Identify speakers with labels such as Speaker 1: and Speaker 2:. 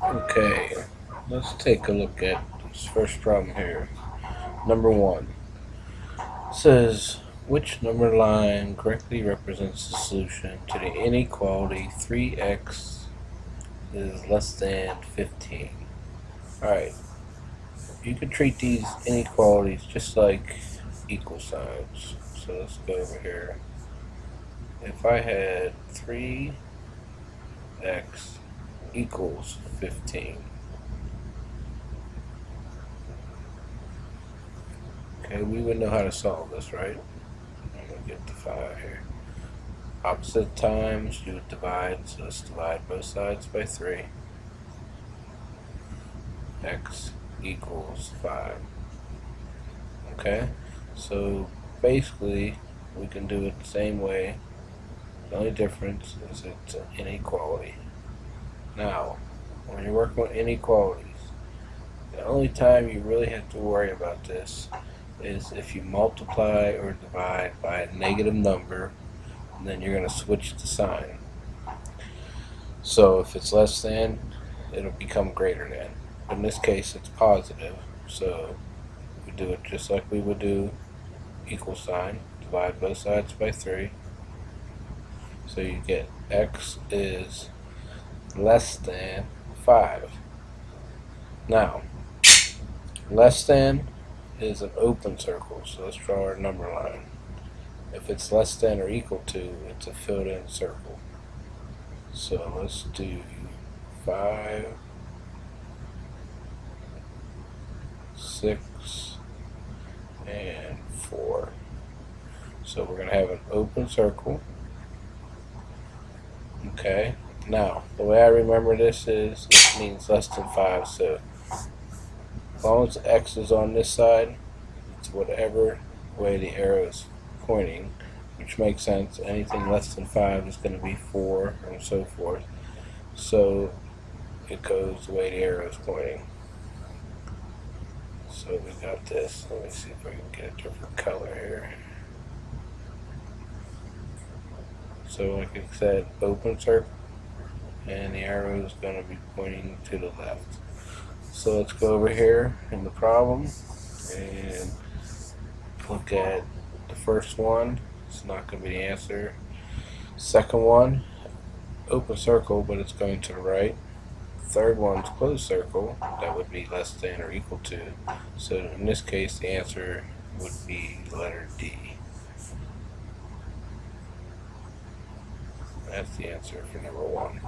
Speaker 1: Okay, let's take a look at this first problem here. Number one says, which number line correctly represents the solution to the inequality 3x is less than 15? Alright, you could treat these inequalities just like equal signs. So let's go over here. If I had 3x equals 15, okay, we would know how to solve this, right? I'm going to get the 5 here. Opposite times, you would divide, so let's divide both sides by 3. X equals 5. Okay, so basically we can do it the same way. The only difference is it's an inequality. Now, when you're working with inequalities, the only time you really have to worry about this is if you multiply or divide by a negative number, then you're going to switch the sign. So if it's less than, it'll become greater than. In this case, it's positive, so we do it just like we would do equal sign. Divide both sides by 3. So you get x is less than 5. Now, less than is an open circle, so let's draw our number line. If it's less than or equal to, it's a filled in circle. So let's do 5, 6, and 4. So we're going to have an open circle. Okay, now the way I remember this is it means less than 5, so as long as x is on this side, it's whatever way the arrow is pointing, which makes sense. Anything less than 5 is going to be 4 and so forth, so it goes the way the arrow is pointing. So we got this. Let me see if I can get a different color here. So like I said, open circle, and the arrow is going to be pointing to the left. So let's go over here in the problem and look at the first one. It's not going to be the answer. Second one, open circle, but it's going to the right. Third one's closed circle, that would be less than or equal to. So in this case, the answer would be letter D. That's the answer for number 1.